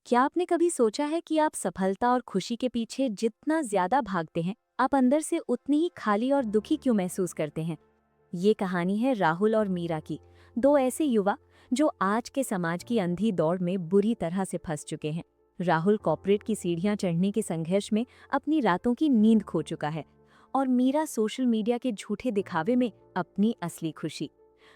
क्या आपने कभी सोचा है कि आप सफलता और खुशी के पीछे जितना ज्यादा भागते हैं, आप अंदर से उतनी ही खाली और दुखी क्यों महसूस करते हैं? ये कहानी है राहुल और मीरा की, दो ऐसे युवा जो आज के समाज की अंधी दौड़ में बुरी तरह से फंस चुके हैं। राहुल कॉर्पोरेट की सीढ़ियां चढ़ने के संघर्ष में अपनी रातों की नींद खो चुका है और मीरा सोशल मीडिया के झूठे दिखावे में अपनी असली खुशी।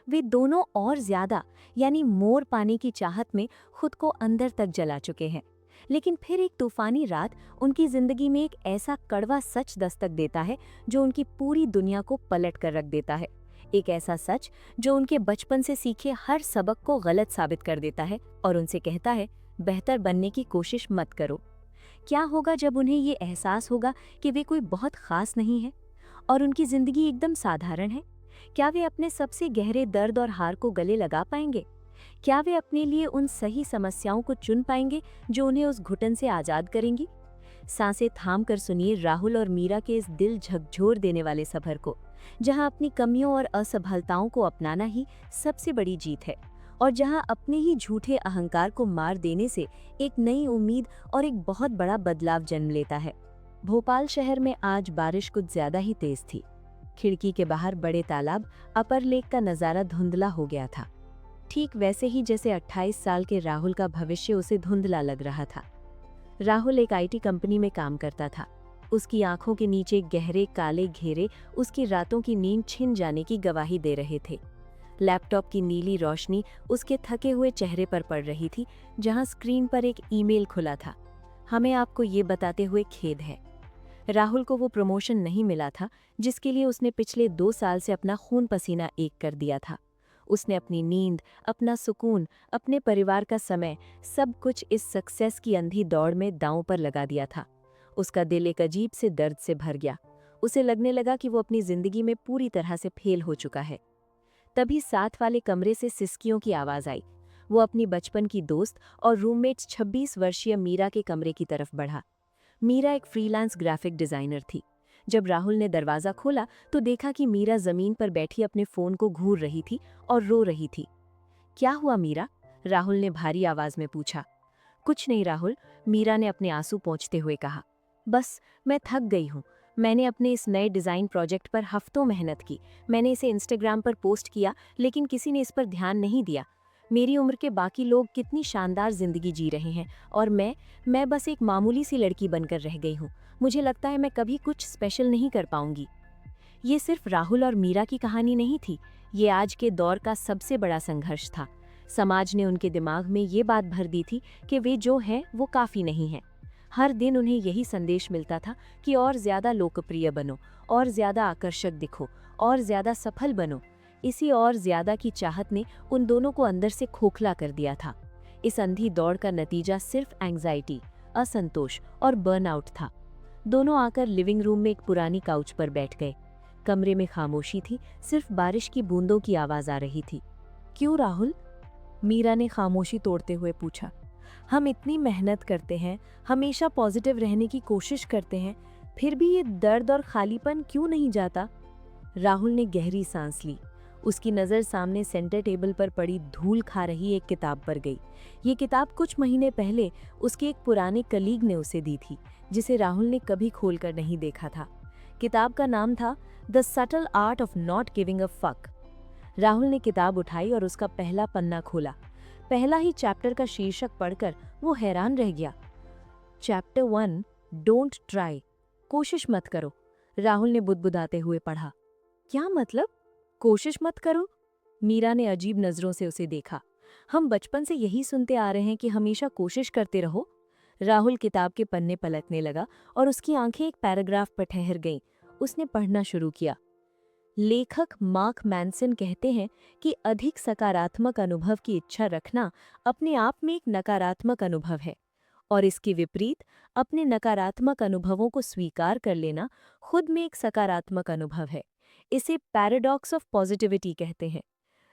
वे दोनों और ज्यादा यानी मोर पाने की चाहत में खुद को अंदर तक जला चुके हैं। लेकिन फिर एक तूफानी रात उनकी जिंदगी में एक ऐसा कड़वा सच दस्तक देता है जो उनकी पूरी दुनिया को पलट कर रख देता है। एक ऐसा सच जो उनके बचपन से सीखे हर सबक को गलत साबित कर देता है और उनसे कहता है, बेहतर बनने की कोशिश मत करो। क्या होगा जब उन्हें ये एहसास होगा कि वे कोई बहुत खास नहीं है और उनकी जिंदगी एकदम साधारण है? क्या वे अपने सबसे गहरे दर्द और हार को गले लगा पाएंगे? क्या वे अपने लिए उन सही समस्याओं को चुन पाएंगे जो उन्हें उस घुटन से आजाद करेंगी? सांसें थाम कर सुनिए राहुल और मीरा के इस दिल झकझोर देने वाले सफर को, जहां अपनी कमियों और असफलताओं को अपनाना ही सबसे बड़ी जीत है और जहां अपने ही झूठे अहंकार को मार देने से एक नई उम्मीद और एक बहुत बड़ा बदलाव जन्म लेता है। भोपाल शहर में आज बारिश कुछ ज्यादा ही तेज थी। खिड़की के बाहर बड़े तालाब, अपर लेक का नजारा धुंधला हो गया था, ठीक वैसे ही जैसे 28 साल के राहुल का भविष्य उसे धुंधला लग रहा था। राहुल एक आईटी कंपनी में काम करता था। उसकी आंखों के नीचे गहरे काले घेरे उसकी रातों की नींद छिन जाने की गवाही दे रहे थे। लैपटॉप की नीली रोशनी उसके थके हुए चेहरे पर पड़ रही थी, जहां स्क्रीन पर एक ईमेल खुला था। हमें आपको ये बताते हुए खेद है, राहुल को वो प्रमोशन नहीं मिला था जिसके लिए उसने पिछले 2 साल से अपना खून पसीना एक कर दिया था। उसने अपनी नींद, अपना सुकून, अपने परिवार का समय, सब कुछ इस सक्सेस की अंधी दौड़ में दांव पर लगा दिया था। उसका दिल एक अजीब से दर्द से भर गया। उसे लगने लगा कि वो अपनी जिंदगी में पूरी तरह से फेल हो चुका है। तभी साथ वाले कमरे से सिसकियों की आवाज आई। वो अपनी बचपन की दोस्त और रूममेट 26 वर्षीय मीरा के कमरे की तरफ बढ़ा। मीरा एक फ्रीलांस ग्राफिक डिजाइनर थी। जब राहुल ने दरवाजा खोला तो देखा कि मीरा जमीन पर बैठी अपने फोन को घूर रही थी और रो रही थी। क्या हुआ मीरा? राहुल ने भारी आवाज में पूछा। कुछ नहीं राहुल, मीरा ने अपने आंसू पोंछते हुए कहा। बस मैं थक गई हूँ। मैंने अपने इस नए डिजाइन प्रोजेक्ट पर हफ्तों मेहनत की। मैंने इसे इंस्टाग्राम पर पोस्ट किया, लेकिन किसी ने इस पर ध्यान नहीं दिया। मेरी उम्र के बाकी लोग कितनी शानदार जिंदगी जी रहे हैं और मैं बस एक मामूली सी लड़की बनकर रह गई हूँ। मुझे लगता है मैं कभी कुछ स्पेशल नहीं कर पाऊंगी। ये सिर्फ राहुल और मीरा की कहानी नहीं थी, ये आज के दौर का सबसे बड़ा संघर्ष था। समाज ने उनके दिमाग में ये बात भर दी थी कि वे जो हैं वो काफी नहीं हैं। हर दिन उन्हें यही संदेश मिलता था कि और ज्यादा लोकप्रिय बनो, और ज्यादा आकर्षक दिखो, और ज्यादा सफल बनो। इसी और ज्यादा की चाहत ने उन दोनों को अंदर से खोखला कर दिया था। इस अंधी दौड़ का नतीजा सिर्फ एंग्जाइटी, असंतोष और बर्नआउट था। दोनों आकर लिविंग रूम में एक पुरानी काउच पर बैठ गए। कमरे में खामोशी थी, सिर्फ बारिश की बूंदों की आवाज आ रही थी। क्यों राहुल? मीरा ने खामोशी तोड़ते हुए पूछा। हम इतनी मेहनत करते हैं, हमेशा पॉजिटिव रहने की कोशिश करते हैं, फिर भी ये दर्द और खालीपन क्यों नहीं जाता? राहुल ने गहरी सांस ली। उसकी नज़र सामने सेंटर टेबल पर पड़ी धूल खा रही एक किताब पर गई। ये किताब कुछ महीने पहले उसके एक पुराने कलीग ने उसे दी थी, जिसे राहुल ने कभी खोलकर नहीं देखा था। किताब का नाम था the subtle art of not giving a fuck. Rahul ने किताब उठाई और उसका पहला पन्ना खोला। पहला ही चैप्टर का शीर्षक पढ़कर वो हैरान रह गया। चैप्टर 1, डोंट ट्राई, कोशिश मत करो। राहुल ने बुदबुदाते हुए पढ़ा। क्या मतलब? कोशिश मत करो? मीरा ने अजीब नजरों से उसे देखा। हम बचपन से यही सुनते आ रहे हैं कि हमेशा कोशिश करते रहो। राहुल किताब के पन्ने पलटने लगा और उसकी आंखें एक पैराग्राफ पर ठहर गईं। उसने पढ़ना शुरू किया। लेखक मार्क मैनसन कहते हैं कि अधिक सकारात्मक अनुभव की इच्छा रखना अपने आप में एक नकारात्मक अनुभव है, और इसके विपरीत अपने नकारात्मक अनुभवों को स्वीकार कर लेना खुद में एक सकारात्मक अनुभव है। इसे पैराडॉक्स ऑफ पॉजिटिविटी कहते हैं।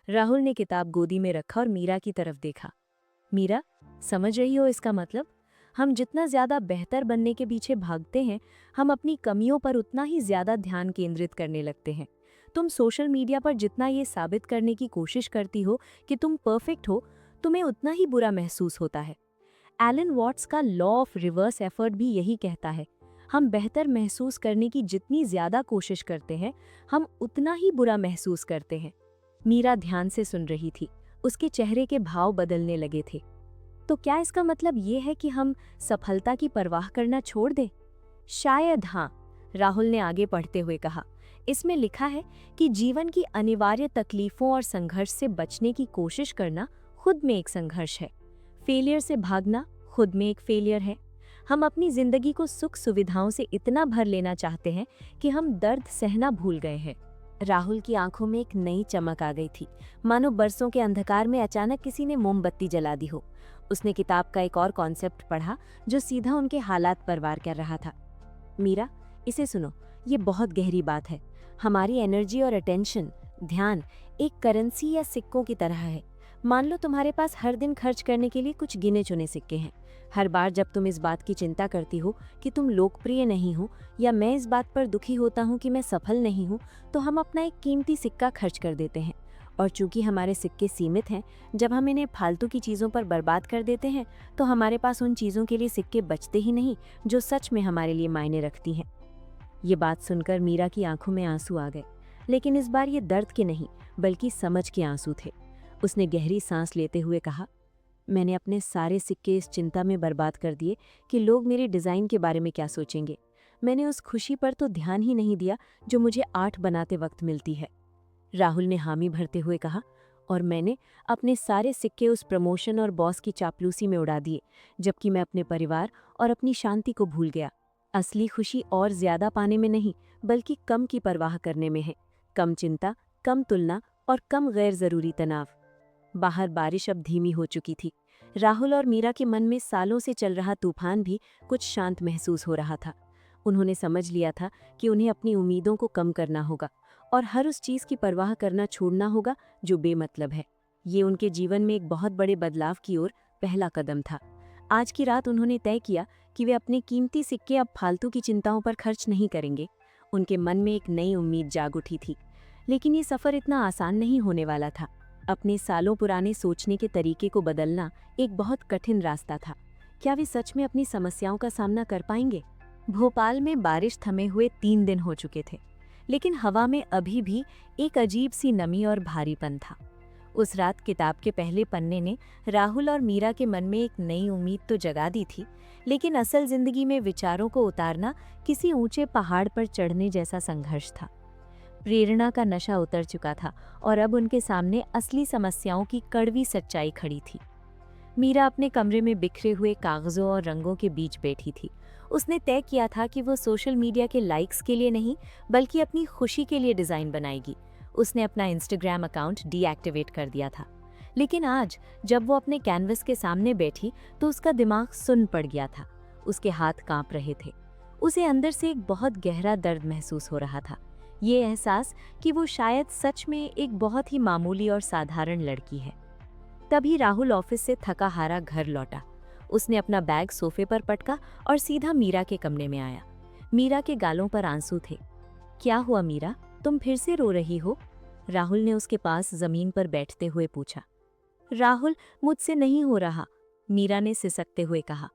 राहुल ने किताब गोदी में रखा और मीरा की तरफ देखा। मीरा, समझ रही हो इसका मतलब? हम जितना ज्यादा बेहतर बनने के पीछे भागते हैं, हम अपनी कमियों पर उतना ही ज्यादा ध्यान केंद्रित करने लगते हैं। तुम सोशल मीडिया पर जितना ये साबित करने की कोशिश करती हो कि तुम परफेक्ट हो, तुम्हें उतना ही बुरा महसूस होता है। एलन वॉट्स का लॉ ऑफ रिवर्स एफर्ट भी यही कहता है। हम बेहतर महसूस करने की जितनी ज्यादा कोशिश करते हैं, हम उतना ही बुरा महसूस करते हैं। मीरा ध्यान से सुन रही थी। उसके चेहरे के भाव बदलने लगे थे। तो क्या इसका मतलब ये है कि हम सफलता की परवाह करना छोड़ दें? शायद हाँ, राहुल ने आगे पढ़ते हुए कहा। इसमें लिखा है कि जीवन की अनिवार्य तकलीफों और संघर्ष से बचने की कोशिश करना खुद में एक संघर्ष है। फेलियर से भागना खुद में एक फेलियर है। हम अपनी जिंदगी को सुख सुविधाओं से इतना भर लेना चाहते हैं कि हम दर्द सहना भूल गए हैं। राहुल की आंखों में एक नई चमक आ गई थी, मानो बरसों के अंधकार में अचानक किसी ने मोमबत्ती जला दी हो। उसने किताब का एक और कॉन्सेप्ट पढ़ा जो सीधा उनके हालात पर वार कर रहा था। मीरा, इसे सुनो, ये बहुत गहरी बात है। हमारी एनर्जी और अटेंशन, ध्यान, एक करेंसी या सिक्कों की तरह है। मान लो तुम्हारे पास हर दिन खर्च करने के लिए कुछ गिने चुने सिक्के हैं। हर बार जब तुम इस बात की चिंता करती हो कि तुम लोकप्रिय नहीं हो, या मैं इस बात पर दुखी होता हूँ कि मैं सफल नहीं हूँ, तो हम अपना एक कीमती सिक्का खर्च कर देते हैं। और चूंकि हमारे सिक्के सीमित हैं, जब हम इन्हें फालतू की चीज़ों पर बर्बाद कर देते हैं, तो हमारे पास उन चीज़ों के लिए सिक्के बचते ही नहीं जो सच में हमारे लिए मायने रखती हैं। ये बात सुनकर मीरा की आंखों में आंसू आ गए, लेकिन इस बार ये दर्द के नहीं बल्कि समझ के आंसू थे। उसने गहरी सांस लेते हुए कहा, मैंने अपने सारे सिक्के इस चिंता में बर्बाद कर दिए कि लोग मेरे डिज़ाइन के बारे में क्या सोचेंगे। मैंने उस खुशी पर तो ध्यान ही नहीं दिया जो मुझे आर्ट बनाते वक्त मिलती है। राहुल ने हामी भरते हुए कहा, और मैंने अपने सारे सिक्के उस प्रमोशन और बॉस की चापलूसी में उड़ा दिए, जबकि मैं अपने परिवार और अपनी शांति को भूल गया। असली खुशी और ज्यादा पाने में नहीं बल्कि कम की परवाह करने में है। कम चिंता, कम तुलना और कम गैर जरूरी तनाव। बाहर बारिश अब धीमी हो चुकी थी। राहुल और मीरा के मन में सालों से चल रहा तूफान भी कुछ शांत महसूस हो रहा था। उन्होंने समझ लिया था कि उन्हें अपनी उम्मीदों को कम करना होगा और हर उस चीज की परवाह करना छोड़ना होगा जो बेमतलब है। ये उनके जीवन में एक बहुत बड़े बदलाव की ओर पहला कदम था। आज की रात उन्होंने तय किया कि वे अपने कीमती सिक्के अब फालतू की चिंताओं पर खर्च नहीं करेंगे। उनके मन में एक नई उम्मीद जाग उठी थी। लेकिन ये सफर इतना आसान नहीं होने वाला था। अपने सालों पुराने सोचने के तरीके को बदलना एक बहुत कठिन रास्ता था। क्या वे सच में अपनी समस्याओं का सामना कर पाएंगे? भोपाल में बारिश थमे हुए 3 दिन हो चुके थे, लेकिन हवा में अभी भी एक अजीब सी नमी और भारीपन था। उस रात किताब के पहले पन्ने ने राहुल और मीरा के मन में एक नई उम्मीद तो जगा दी थी, लेकिन असल जिंदगी में विचारों को उतारना किसी ऊंचे पहाड़ पर चढ़ने जैसा संघर्ष था। प्रेरणा का नशा उतर चुका था और अब उनके सामने असली समस्याओं की कड़वी सच्चाई खड़ी थी। मीरा अपने कमरे में बिखरे हुए कागजों और रंगों के बीच बैठी थी। उसने तय किया था कि वो सोशल मीडिया के लाइक्स के लिए नहीं बल्कि अपनी खुशी के लिए डिज़ाइन बनाएगी। उसने अपना इंस्टाग्राम अकाउंट डीएक्टिवेट कर दिया था। लेकिन आज जब वो अपने कैनवस के सामने बैठी तो उसका दिमाग सुन्न पड़ गया था। उसके हाथ कांप रहे थे। उसे अंदर से एक बहुत गहरा दर्द महसूस हो रहा था। ये एहसास कि वो शायद सच में एक बहुत ही मामूली और साधारण लड़की है। तभी राहुल ऑफिस से थका हारा घर लौटा। उसने अपना बैग सोफे पर पटका और सीधा मीरा के कमरे में आया। मीरा के गालों पर आंसू थे। क्या हुआ मीरा, तुम फिर से रो रही हो? राहुल ने उसके पास जमीन पर बैठते हुए पूछा। राहुल, मुझसे नहीं हो रहा, मीरा ने सिसकते हुए कहा।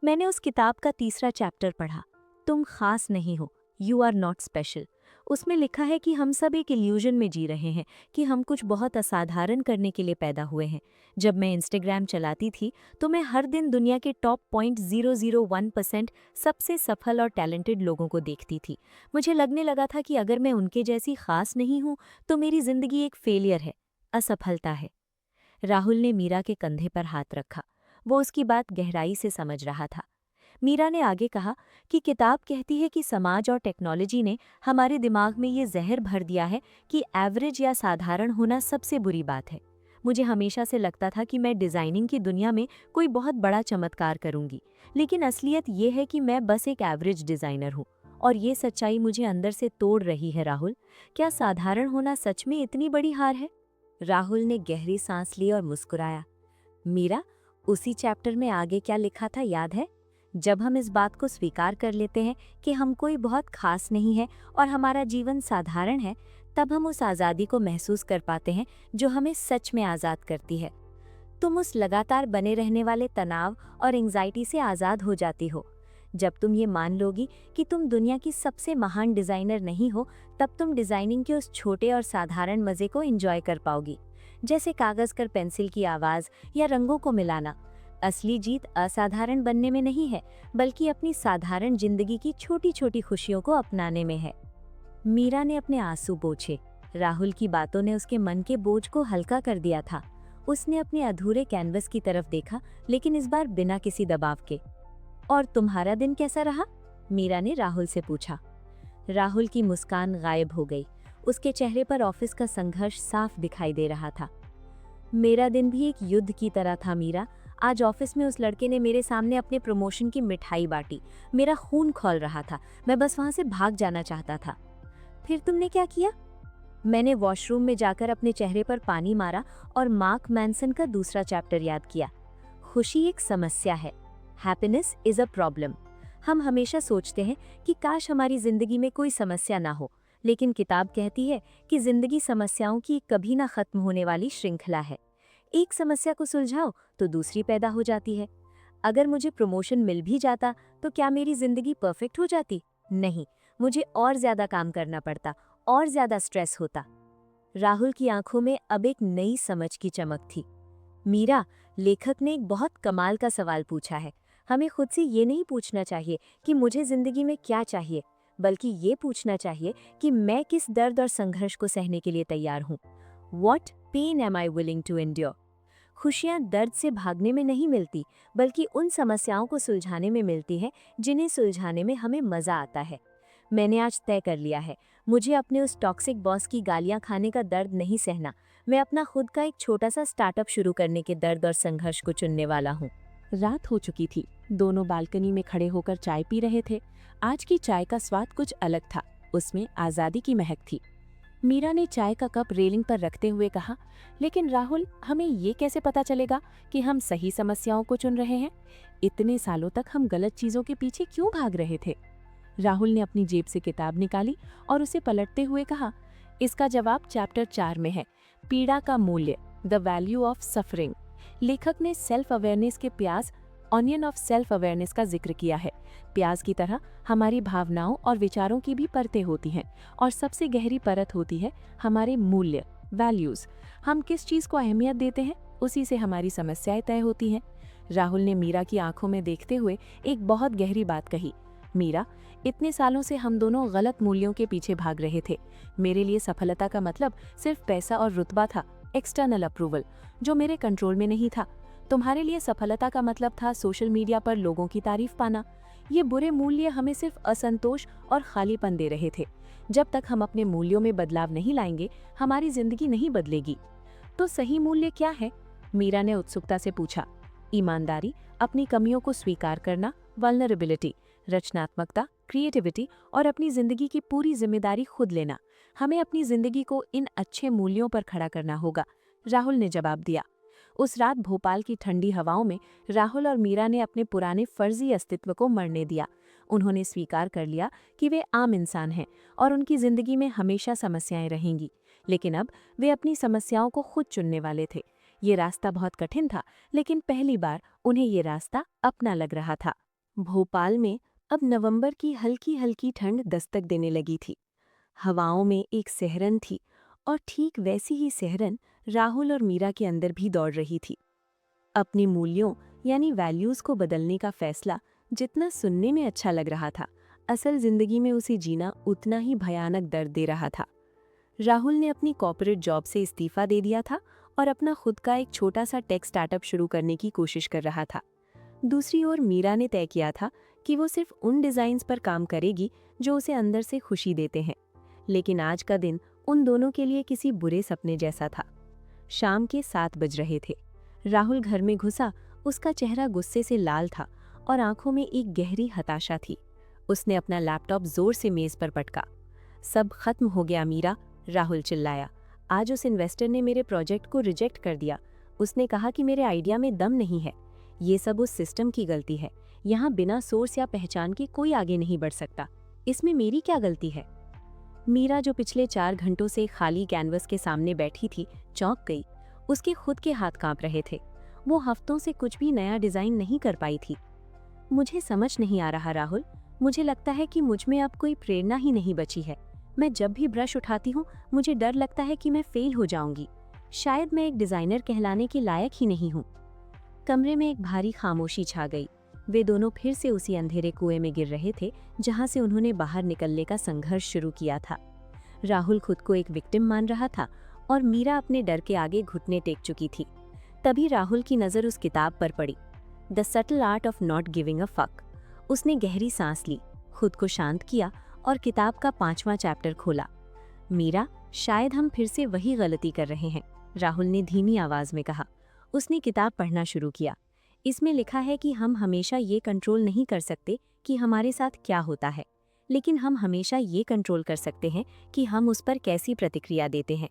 मैंने उस किताब का 3रा चैप्टर पढ़ा। तुम खास नहीं हो, यू आर नॉट स्पेशल। उसमें लिखा है कि हम सब एक इल्यूजन में जी रहे हैं कि हम कुछ बहुत असाधारण करने के लिए पैदा हुए हैं। जब मैं इंस्टाग्राम चलाती थी तो मैं हर दिन दुनिया के टॉप 0.001% सबसे सफल और टैलेंटेड लोगों को देखती थी। मुझे लगने लगा था कि अगर मैं उनके जैसी खास नहीं हूँ तो मेरी जिंदगी एक फेलियर है, असफलता है। राहुल ने मीरा के कंधे पर हाथ रखा। वो उसकी बात गहराई से समझ रहा था। मीरा ने आगे कहा कि किताब कहती है कि समाज और टेक्नोलॉजी ने हमारे दिमाग में ये जहर भर दिया है कि एवरेज या साधारण होना सबसे बुरी बात है। मुझे हमेशा से लगता था कि मैं डिज़ाइनिंग की दुनिया में कोई बहुत बड़ा चमत्कार करूंगी, लेकिन असलियत ये है कि मैं बस एक एवरेज डिज़ाइनर हूँ। और ये सच्चाई मुझे अंदर से तोड़ रही है। राहुल, क्या साधारण होना सच में इतनी बड़ी हार है? राहुल ने गहरी सांस ली और मुस्कुराया। मीरा, उसी चैप्टर में आगे क्या लिखा था याद है? जब हम इस बात को स्वीकार कर लेते हैं कि हम कोई बहुत खास नहीं है और हमारा जीवन साधारण है, तब हम उस आज़ादी को महसूस कर पाते हैं जो हमें सच में आज़ाद करती है। तुम उस लगातार बने रहने वाले तनाव और एंजाइटी से आज़ाद हो जाती हो। जब तुम ये मान लोगी कि तुम दुनिया की सबसे महान डिज़ाइनर नहीं हो, तब तुम डिज़ाइनिंग के उस छोटे और साधारण मज़े को एंजॉय कर पाओगी, जैसे कागज़ पर पेंसिल की आवाज़ या रंगों को मिलाना। असली जीत असाधारण बनने में नहीं है, बल्कि अपनी साधारण जिंदगी की छोटी छोटी खुशियों को अपनाने में है। मीरा ने अपने आंसू पोंछे। राहुल की बातों ने उसके मन के बोझ को हल्का कर दिया था। उसने अपने अधूरे कैनवस की तरफ देखा, लेकिन इस बार बिना किसी दबाव के। और तुम्हारा दिन कैसा रहा? मीरा ने राहुल से पूछा। राहुल की मुस्कान गायब हो गई। उसके चेहरे पर ऑफिस का संघर्ष साफ दिखाई दे रहा था। मेरा दिन भी एक युद्ध की तरह था मीरा। आज ऑफिस में उस लड़के ने मेरे सामने अपने प्रमोशन की मिठाई बांटी। मेरा खून खौल रहा था। मैं बस वहां से भाग जाना चाहता था। फिर तुमने क्या किया? मैंने वॉशरूम में जाकर अपने चेहरे पर पानी मारा और मार्क मैनसन का दूसरा चैप्टर याद किया। खुशी एक समस्या है, हैप्पीनेस इज अ प्रॉब्लम। हम हमेशा सोचते हैं कि काश हमारी जिंदगी में कोई समस्या ना हो, लेकिन किताब कहती है कि जिंदगी समस्याओं की कभी ना खत्म होने वाली श्रृंखला है। एक समस्या को सुलझाओ तो दूसरी पैदा हो जाती है। अगर मुझे प्रमोशन मिल भी जाता तो क्या मेरी जिंदगी परफेक्ट हो जाती? नहीं, मुझे और ज्यादा काम करना पड़ता, और ज्यादा स्ट्रेस होता। राहुल की आंखों में अब एक नई समझ की चमक थी। मीरा, लेखक ने एक बहुत कमाल का सवाल पूछा है। हमें खुद से ये नहीं पूछना चाहिए कि मुझे जिंदगी में क्या चाहिए, बल्कि ये पूछना चाहिए कि मैं किस दर्द और संघर्ष को सहने के लिए तैयार हूँ। What pain am I willing to endure? खुशियाँ दर्द से भागने में नहीं मिलती, बल्कि उन समस्याओं को सुलझाने में मिलती है जिन्हें सुलझाने में हमें मजा आता है। मैंने आज तय कर लिया है, मुझे अपने उस टॉक्सिक बॉस की गालियां खाने का दर्द नहीं सहना। मैं अपना खुद का एक छोटा सा स्टार्टअप शुरू करने के दर्द और संघर्ष को चुनने वाला हूँ। रात हो चुकी थी। दोनों बालकनी में खड़े होकर चाय पी रहे थे। आज की चाय का स्वाद कुछ अलग था। उसमें आज़ादी की महक थी। मीरा ने चाय का कप रेलिंग पर रखते हुए कहा, लेकिन राहुल, हमें ये कैसे पता चलेगा कि हम सही समस्याओं को चुन रहे हैं? इतने सालों तक हम गलत चीज़ों के पीछे क्यों भाग रहे थे? राहुल ने अपनी जेब से किताब निकाली और उसे पलटते हुए कहा, इसका जवाब चैप्टर 4 में है, पीड़ा का मूल्य, द वैल्यू ऑफ सफरिंग। लेखक ने सेल्फ अवेयरनेस के प्याज, ऑनियन ऑफ सेल्फ अवेयरनेस का जिक्र किया है। प्याज की तरह हमारी भावनाओं और विचारों की भी परतें होती हैं, और सबसे गहरी परत होती है हमारे मूल्य, वैल्यूज। हम किस चीज़ को अहमियत देते हैं, उसी से हमारी समस्याएं तय होती हैं। राहुल ने मीरा की आंखों में देखते हुए एक बहुत गहरी बात कही। मीरा, इतने सालों से हम दोनों गलत मूल्यों के पीछे भाग रहे थे। मेरे लिए सफलता का मतलब सिर्फ पैसा और रुतबा था, एक्सटर्नल अप्रूवल, जो मेरे कंट्रोल में नहीं था। तुम्हारे लिए सफलता का मतलब था सोशल मीडिया पर लोगों की तारीफ पाना। ये बुरे मूल्य हमें सिर्फ असंतोष और खालीपन दे रहे थे। जब तक हम अपने मूल्यों में बदलाव नहीं लाएंगे, हमारी जिंदगी नहीं बदलेगी। तो सही मूल्य क्या है? मीरा ने उत्सुकता से पूछा। ईमानदारी, अपनी कमियों को स्वीकार करना, वल्नरेबिलिटी, रचनात्मकता, क्रिएटिविटी और अपनी जिंदगी की पूरी जिम्मेदारी खुद लेना। हमें अपनी जिंदगी को इन अच्छे मूल्यों पर खड़ा करना होगा, राहुल ने जवाब दिया। उस रात भोपाल की ठंडी हवाओं में राहुल और मीरा ने अपने पुराने फर्जी अस्तित्व को मरने दिया। उन्होंने स्वीकार कर लिया कि वे आम इंसान हैं और उनकी जिंदगी में हमेशा समस्याएं रहेंगी, लेकिन अब वे अपनी समस्याओं को खुद चुनने वाले थे। ये रास्ता बहुत कठिन था, लेकिन पहली बार उन्हें ये रास्ता अपना लग रहा था। भोपाल में अब नवंबर की हल्की हल्की ठंड दस्तक देने लगी थी। हवाओं में एक सिहरन थी, और ठीक वैसी ही सिहरन राहुल और मीरा के अंदर भी दौड़ रही थी। अपने मूल्यों यानी वैल्यूज को बदलने का फैसला जितना सुनने में अच्छा लग रहा था, असल जिंदगी में उसे जीना उतना ही भयानक दर्द दे रहा था। राहुल ने अपनी कॉर्पोरेट जॉब से इस्तीफा दे दिया था और अपना खुद का एक छोटा सा टेक स्टार्टअप शुरू करने की कोशिश कर रहा था। दूसरी ओर मीरा ने तय किया था कि वो सिर्फ उन डिजाइन्स पर काम करेगी जो उसे अंदर से खुशी देते हैं। लेकिन आज का दिन उन दोनों के लिए किसी बुरे सपने जैसा था। शाम के 7 बज रहे थे। राहुल घर में घुसा। उसका चेहरा गुस्से से लाल था और आंखों में एक गहरी हताशा थी। उसने अपना लैपटॉप जोर से मेज पर पटका। सब खत्म हो गया मीरा, राहुल चिल्लाया। आज उस इन्वेस्टर ने मेरे प्रोजेक्ट को रिजेक्ट कर दिया। उसने कहा कि मेरे आइडिया में दम नहीं है। ये सब उस सिस्टम की गलती है। यहाँ बिना सोर्स या पहचान के कोई आगे नहीं बढ़ सकता। इसमें मेरी क्या गलती है? मीरा, जो पिछले 4 घंटों से खाली कैनवस के सामने बैठी थी, चौंक गई। उसके खुद के हाथ कांप रहे थे। वो हफ्तों से कुछ भी नया डिजाइन नहीं कर पाई थी। मुझे समझ नहीं आ रहा राहुल, मुझे लगता है कि मुझ में अब कोई प्रेरणा ही नहीं बची है। मैं जब भी ब्रश उठाती हूँ मुझे डर लगता है कि मैं फेल हो जाऊंगी। शायद मैं एक डिजाइनर कहलाने के लायक ही नहीं हूँ। कमरे में एक भारी खामोशी छा गई। वे दोनों फिर से उसी अंधेरे कुएं में गिर रहे थे जहां से उन्होंने बाहर निकलने का संघर्ष शुरू किया था। राहुल खुद को एक विक्टिम मान रहा था और मीरा अपने डर के आगे घुटने टेक चुकी थी। तभी राहुल की नज़र उस किताब पर पड़ी, the subtle art of not giving a fuck. उसने गहरी सांस ली, खुद को शांत किया और किताब का 5वां चैप्टर खोला। मीरा, शायद हम फिर से वही गलती कर रहे हैं, राहुल ने धीमी आवाज में कहा। उसने किताब पढ़ना शुरू किया। इसमें लिखा है कि हम हमेशा ये कंट्रोल नहीं कर सकते कि हमारे साथ क्या होता है, लेकिन हम हमेशा ये कंट्रोल कर सकते हैं कि हम उस पर कैसी प्रतिक्रिया देते हैं।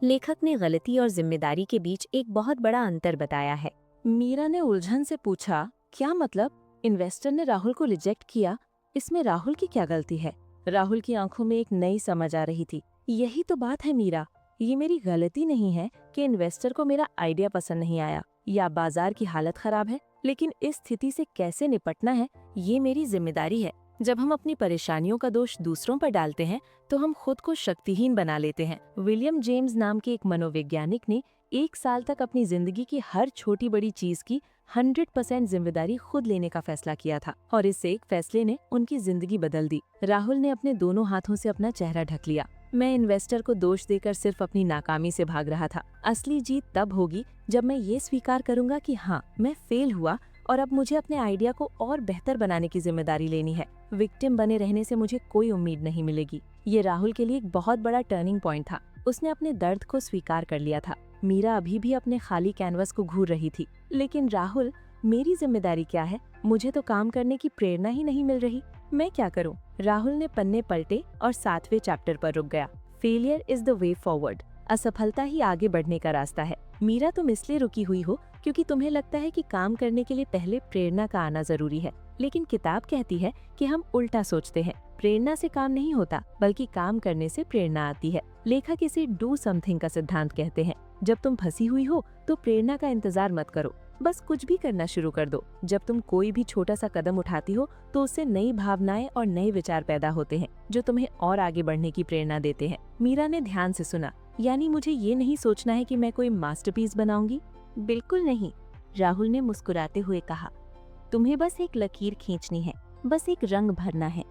लेखक ने गलती और जिम्मेदारी के बीच एक बहुत बड़ा अंतर बताया है। मीरा ने उलझन से पूछा, क्या मतलब? इन्वेस्टर ने राहुल को रिजेक्ट किया, इसमें राहुल की क्या गलती है? राहुल की आंखों में एक नई समझ आ रही थी। यही तो बात है मीरा, ये मेरी गलती नहीं है कि इन्वेस्टर को मेरा आइडिया पसंद नहीं आया या बाजार की हालत खराब है, लेकिन इस स्थिति से कैसे निपटना है ये मेरी जिम्मेदारी है। जब हम अपनी परेशानियों का दोष दूसरों पर डालते हैं तो हम खुद को शक्तिहीन बना लेते हैं। विलियम जेम्स नाम के एक मनोवैज्ञानिक ने 1 साल तक अपनी जिंदगी की हर छोटी बड़ी चीज की 100% जिम्मेदारी खुद लेने का फैसला किया था और इस एक फैसले ने उनकी जिंदगी बदल दी। राहुल ने अपने दोनों हाथों से अपना चेहरा ढक लिया। मैं इन्वेस्टर को दोष देकर सिर्फ अपनी नाकामी से भाग रहा था। असली जीत तब होगी जब मैं ये स्वीकार करूंगा कि हाँ, मैं फेल हुआ और अब मुझे अपने आइडिया को और बेहतर बनाने की जिम्मेदारी लेनी है। विक्टिम बने रहने से मुझे कोई उम्मीद नहीं मिलेगी। ये राहुल के लिए एक बहुत बड़ा टर्निंग पॉइंट था। उसने अपने दर्द को स्वीकार कर लिया था। मीरा अभी भी अपने खाली कैनवस को घूर रही थी। लेकिन राहुल, मेरी जिम्मेदारी क्या है? मुझे तो काम करने की प्रेरणा ही नहीं मिल रही। मैं क्या करूं? राहुल ने पन्ने पलटे और 7वें चैप्टर पर रुक गया। Failure is the way forward. असफलता ही आगे बढ़ने का रास्ता है। मीरा, तुम इसलिए रुकी हुई हो क्योंकि तुम्हें लगता है कि काम करने के लिए पहले प्रेरणा का आना जरूरी है, लेकिन किताब कहती है कि हम उल्टा सोचते हैं। प्रेरणा से काम नहीं होता, बल्कि काम करने से प्रेरणा आती है। लेखक इसे डू समथिंग का सिद्धांत कहते हैं। जब तुम फंसी हुई हो तो प्रेरणा का इंतजार मत करो, बस कुछ भी करना शुरू कर दो। जब तुम कोई भी छोटा सा कदम उठाती हो तो उससे नई भावनाएं और नए विचार पैदा होते हैं जो तुम्हें और आगे बढ़ने की प्रेरणा देते हैं। मीरा ने ध्यान से सुना। यानी मुझे ये नहीं सोचना है कि मैं कोई मास्टरपीस बनाऊंगी? बिल्कुल नहीं, राहुल ने मुस्कुराते हुए कहा। तुम्हें बस एक लकीर खींचनी है, बस एक रंग भरना है।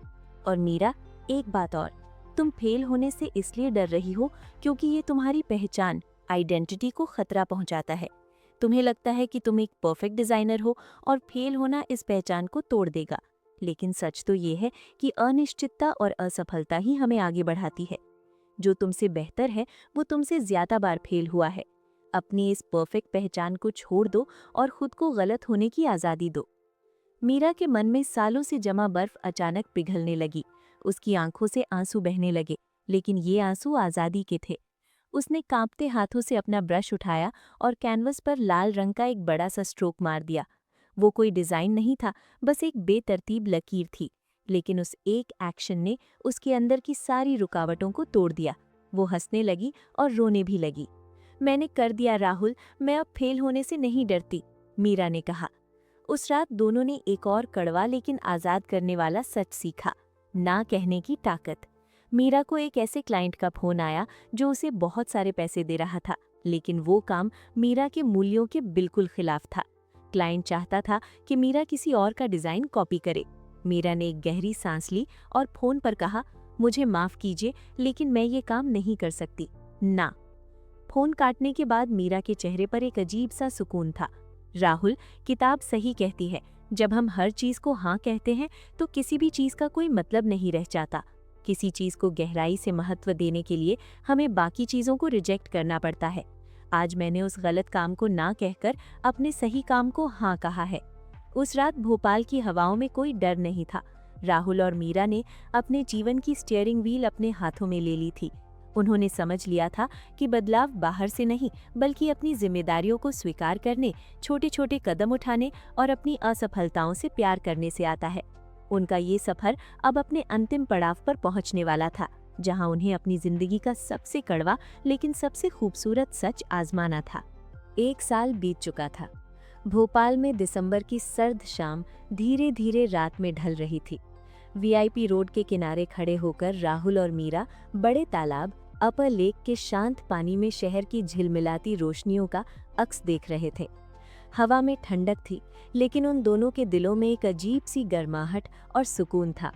और मीरा, एक बात और, तुम फेल होने से इसलिए डर रही हो क्योंकि ये तुम्हारी पहचान, आइडेंटिटी को खतरा पहुंचाता है। तुम्हें लगता है कि तुम एक परफेक्ट डिजाइनर हो और फेल होना इस पहचान को तोड़ देगा। लेकिन सच तो ये है कि अनिश्चितता और असफलता ही हमें आगे बढ़ाती है। जो तुमसे बेहतर है वो तुमसे ज्यादा बार फेल हुआ है। अपनी इस परफेक्ट पहचान को छोड़ दो और खुद को गलत होने की आज़ादी दो। मीरा के मन में सालों से जमा बर्फ अचानक पिघलने लगी। उसकी आंखों से आंसू बहने लगे, लेकिन ये आंसू आज़ादी के थे। उसने कांपते हाथों से अपना ब्रश उठाया और कैनवस पर लाल रंग का एक बड़ा सा स्ट्रोक मार दिया। वो कोई डिज़ाइन नहीं था, बस एक बेतरतीब लकीर थी, लेकिन उस एक एक्शन ने उसके अंदर की सारी रुकावटों को तोड़ दिया। वो हंसने लगी और रोने भी लगी। मैंने कर दिया राहुल, मैं अब फेल होने से नहीं डरती, मीरा ने कहा। उस रात दोनों ने एक और कड़वा लेकिन आज़ाद करने वाला सच सीखा, ना कहने की ताकत। मीरा को एक ऐसे क्लाइंट का फोन आया जो उसे बहुत सारे पैसे दे रहा था, लेकिन वो काम मीरा के मूल्यों के बिल्कुल खिलाफ था। क्लाइंट चाहता था कि मीरा किसी और का डिज़ाइन कॉपी करे। मीरा ने एक गहरी सांस ली और फोन पर कहा, मुझे माफ़ कीजिए, लेकिन मैं ये काम नहीं कर सकती, ना। फोन काटने के बाद मीरा के चेहरे पर एक अजीब सा सुकून था। राहुल, किताब सही कहती है, जब हम हर चीज़ को हाँ कहते हैं तो किसी भी चीज़ का कोई मतलब नहीं रह जाता। किसी चीज़ को गहराई से महत्व देने के लिए हमें बाकी चीज़ों को रिजेक्ट करना पड़ता है। आज मैंने उस गलत काम को ना कहकर अपने सही काम को हाँ कहा है। उस रात भोपाल की हवाओं में कोई डर नहीं था। राहुल और मीरा ने अपने जीवन की स्टीयरिंग व्हील अपने हाथों में ले ली थी। उन्होंने समझ लिया था कि बदलाव बाहर से नहीं, बल्कि अपनी जिम्मेदारियों को स्वीकार करने, छोटे छोटे कदम उठाने और अपनी असफलताओं से प्यार करने से आता है। उनका ये सफर अब अपने अंतिम पड़ाव पर पहुंचने वाला था, जहां उन्हें अपनी जिंदगी का सबसे कड़वा लेकिन सबसे खूबसूरत सच आजमाना था। 1 साल बीत चुका था। भोपाल में दिसंबर की सर्द शाम धीरे धीरे रात में ढल रही थी। वीआईपी रोड के किनारे खड़े होकर राहुल और मीरा बड़े तालाब अपर लेक के शांत पानी में शहर की झिलमिलाती रोशनियों का अक्स देख रहे थे। हवा में ठंडक थी, लेकिन उन दोनों के दिलों में एक अजीब सी गर्माहट और सुकून था।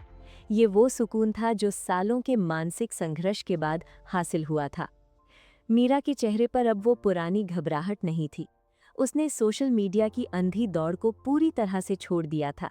ये वो सुकून था जो सालों के मानसिक संघर्ष के बाद हासिल हुआ था। मीरा के चेहरे पर अब वो पुरानी घबराहट नहीं थी। उसने सोशल मीडिया की अंधी दौड़ को पूरी तरह से छोड़ दिया था।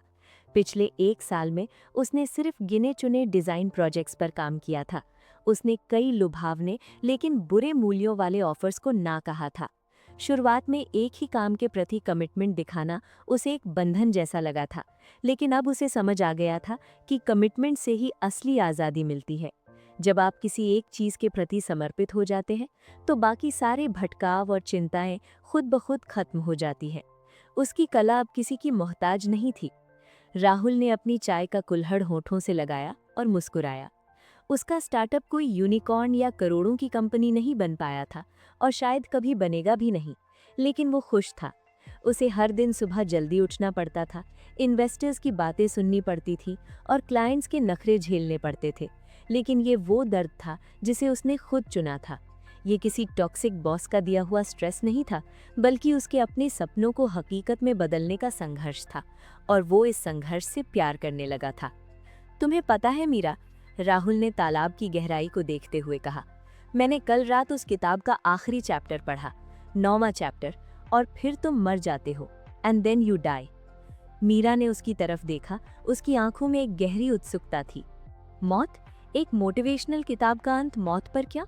पिछले 1 साल में उसने सिर्फ गिने चुने डिज़ाइन प्रोजेक्ट्स पर काम किया था। उसने कई लुभावने लेकिन बुरे मूल्यों वाले ऑफर्स को ना कहा था। शुरुआत में एक ही काम के प्रति कमिटमेंट दिखाना उसे एक बंधन जैसा लगा था, लेकिन अब उसे समझ आ गया था कि कमिटमेंट से ही असली आज़ादी मिलती है। जब आप किसी एक चीज़ के प्रति समर्पित हो जाते हैं, तो बाकी सारे भटकाव और चिंताएं खुद ब खुद खत्म हो जाती हैं। उसकी कला अब किसी की मोहताज नहीं थी। राहुल ने अपनी चाय का कुल्हड़ होठों से लगाया और मुस्कुराया। उसका स्टार्टअप कोई यूनिकॉर्न या करोड़ों की कंपनी नहीं बन पाया था और शायद कभी बनेगा भी नहीं, लेकिन वो खुश था। उसे हर दिन सुबह जल्दी उठना पड़ता था, इन्वेस्टर्स की बातें सुननी पड़ती थी और क्लाइंट्स के नखरे झेलने पड़ते थे, लेकिन ये वो दर्द था जिसे उसने खुद चुना था। ये किसी टॉक्सिक बॉस का दिया हुआ स्ट्रेस नहीं था, बल्कि उसके अपने सपनों को हकीकत में बदलने का संघर्ष था, और वो इस संघर्ष से प्यार करने लगा था। तुम्हें पता है मीरा, राहुल ने तालाब की गहराई को देखते हुए कहा, मैंने कल रात उस किताब का आखिरी चैप्टर पढ़ा, 9वां चैप्टर, और फिर तुम मर जाते हो, and then you die. Meera ने उसकी तरफ देखा। उसकी आंखों में एक गहरी उत्सुकता थी। मौत? एक मोटिवेशनल किताब का अंत मौत पर क्या?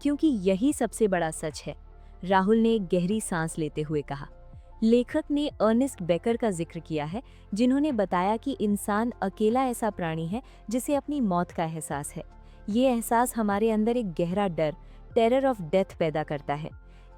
क्योंकि यही सबसे बड़ा सच है, राहुल ने एक गहरी सांस लेते हुए कहा। लेखक ने अर्नेस्ट बेकर का जिक्र किया है, जिन्होंने बताया कि इंसान अकेला ऐसा प्राणी है जिसे अपनी मौत का एहसास है। ये एहसास हमारे अंदर एक गहरा डर, टेरर ऑफ डेथ पैदा करता है।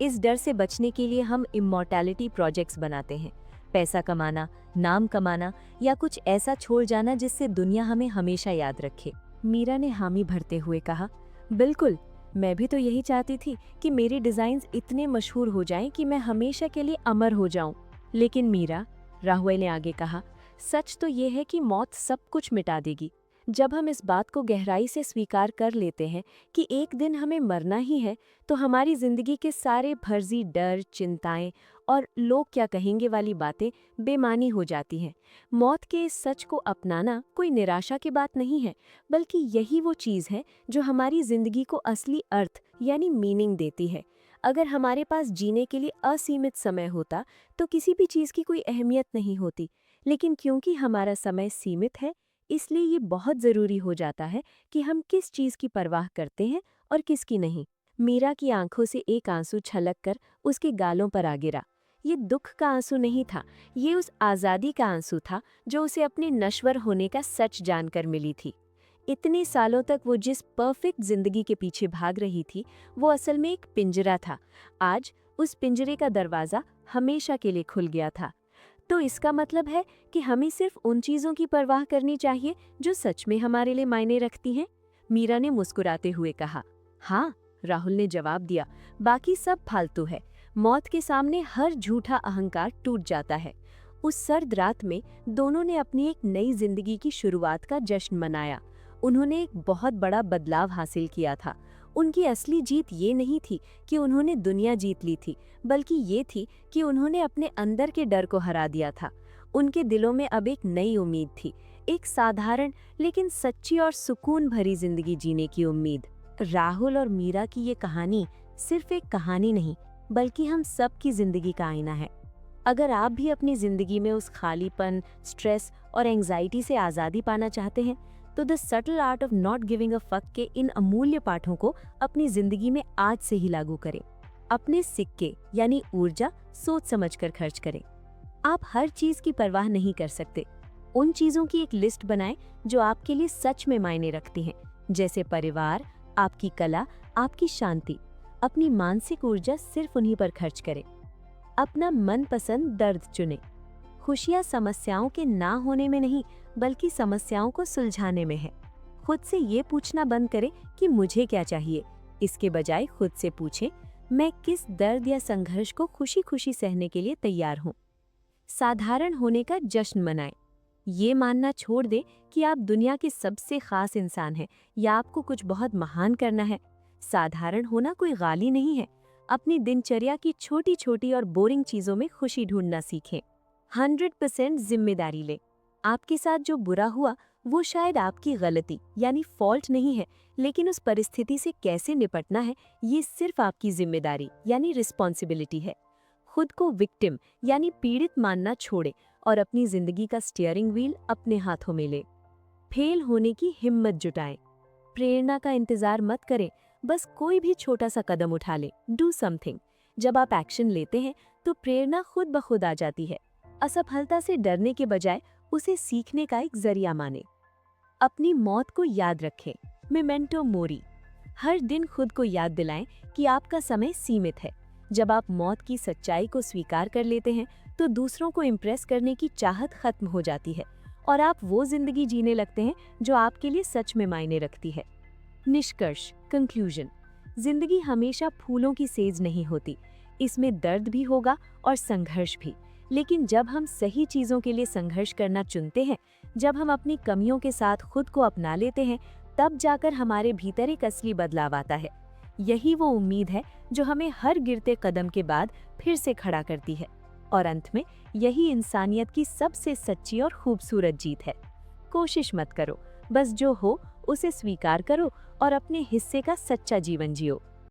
इस डर से बचने के लिए हम इमॉर्टैलिटी प्रोजेक्ट्स बनाते हैं, पैसा कमाना, नाम कमाना, या कुछ ऐसा छोड़ जाना जिससे दुनिया हमें हमेशा याद रखे। मीरा ने हामी भरते हुए कहा, बिल्कुल, मैं भी तो यही चाहती थी कि मेरे डिज़ाइन्स इतने मशहूर हो जाएं कि मैं हमेशा के लिए अमर हो जाऊं। लेकिन मीरा, राहुल ने आगे कहा, सच तो ये है कि मौत सब कुछ मिटा देगी। जब हम इस बात को गहराई से स्वीकार कर लेते हैं कि एक दिन हमें मरना ही है, तो हमारी जिंदगी के सारे फर्जी डर, चिंताएं और लोग क्या कहेंगे वाली बातें बेमानी हो जाती हैं। मौत के इस सच को अपनाना कोई निराशा की बात नहीं है, बल्कि यही वो चीज़ है जो हमारी जिंदगी को असली अर्थ यानी मीनिंग देती है। अगर हमारे पास जीने के लिए असीमित समय होता तो किसी भी चीज़ की कोई अहमियत नहीं होती, लेकिन क्योंकि हमारा समय सीमित है, इसलिए ये बहुत ज़रूरी हो जाता है कि हम किस चीज़ की परवाह करते हैं और किसकी नहीं। मीरा की आंखों से एक आंसू छलक कर उसके गालों पर आ गिरा। ये दुख का आंसू नहीं था, ये उस आज़ादी का आंसू था जो उसे अपने नश्वर होने का सच जानकर मिली थी। इतने सालों तक वो जिस परफेक्ट जिंदगी के पीछे भाग रही थी, वो असल में एक पिंजरा था। आज उस पिंजरे का दरवाज़ा हमेशा के लिए खुल गया था। तो इसका मतलब है कि हमें सिर्फ उन चीज़ों की परवाह करनी चाहिए जो सच में हमारे लिए मायने रखती हैं? मीरा ने मुस्कुराते हुए कहा। हाँ, राहुल ने जवाब दिया, बाकी सब फालतू है। मौत के सामने हर झूठा अहंकार टूट जाता है। उस सर्द रात में दोनों ने अपनी एक नई जिंदगी की शुरुआत का जश्न मनाया। उन्होंने एक बहुत बड़ा बदलाव हासिल किया था। उनकी असली जीत ये नहीं थी कि उन्होंने दुनिया जीत ली थी, बल्कि ये थी कि उन्होंने अपने अंदर के डर को हरा दिया था। उनके दिलों में अब एक नई उम्मीद थी, एक साधारण लेकिन सच्ची और सुकून भरी जिंदगी जीने की उम्मीद। राहुल और मीरा की ये कहानी सिर्फ एक कहानी नहीं, बल्कि हम सब की जिंदगी का आईना है। अगर आप भी अपनी जिंदगी में उस खालीपन, स्ट्रेस और एंजाइटी से आज़ादी पाना चाहते हैं, तो the subtle art of not giving a fuck के इन अमूल्य पाठों को अपनी जिंदगी में आज से ही लागू करें। अपने सिक्के यानी ऊर्जा सोच समझकर खर्च करें। आप हर चीज की परवाह नहीं कर सकते। उन चीजों की एक लिस्ट बनाएं जो आपके लिए सच में मायने रखती हैं, जैसे परिवार, आपकी कला, आपकी शांति। अपनी मानसिक ऊर्जा सिर्फ उन्हीं पर खर्च करें। अपना मनपसंद दर्द चुनें। खुशियाँ समस्याओं के ना होने में नहीं, बल्कि समस्याओं को सुलझाने में है। खुद से ये पूछना बंद करें कि मुझे क्या चाहिए। इसके बजाय खुद से पूछें, मैं किस दर्द या संघर्ष को खुशी खुशी सहने के लिए तैयार हूँ। साधारण होने का जश्न मनाएं। ये मानना छोड़ दे कि आप दुनिया के सबसे खास इंसान हैं या आपको कुछ बहुत महान करना है। साधारण होना कोई गाली नहीं है। अपनी दिनचर्या की छोटी छोटी और बोरिंग चीजों में खुशी ढूंढना सीखें। 100% जिम्मेदारी लें। आपके साथ जो बुरा हुआ वो शायद आपकी गलती यानी फॉल्ट नहीं है, लेकिन उस परिस्थिति से कैसे निपटना है ये सिर्फ आपकी जिम्मेदारी यानी रिस्पॉन्सिबिलिटी है। खुद को विक्टिम यानी पीड़ित मानना छोड़े और अपनी जिंदगी का स्टीयरिंग व्हील अपने हाथों में ले। फेल होने की हिम्मत जुटाएं। प्रेरणा का इंतजार मत करें, बस कोई भी छोटा सा कदम उठा ले। Do something. जब आप एक्शन लेते हैं तो प्रेरणा खुद ब खुद आ जाती है। असफलता से डरने के बजाय उसे सीखने का एक जरिया माने। अपनी मौत को याद रखें। Memento mori. हर दिन खुद को याद दिलाएं कि आपका समय सीमित है। जब आप मौत की सच्चाई को स्वीकार कर लेते हैं तो दूसरों को इम्प्रेस करने की चाहत खत्म हो जाती है और आप वो जिंदगी जीने लगते हैं जो आपके लिए सच में मायने रखती है। निष्कर्ष, कंक्लूजन। जिंदगी हमेशा फूलों की सेज नहीं होती। इसमें दर्द भी होगा और संघर्ष भी। लेकिन जब हम सही चीजों के लिए संघर्ष करना चुनते हैं, जब हम अपनी कमियों के साथ खुद को अपना लेते हैं, तब जाकर हमारे भीतर एक असली बदलाव आता है। यही वो उम्मीद है जो हमें हर गिरते कदम के बाद फिर से खड़ा करती है। और अंत में यही इंसानियत की सबसे सच्ची और खूबसूरत जीत है। कोशिश मत करो, बस जो हो उसे स्वीकार करो और अपने हिस्से का सच्चा जीवन जियो।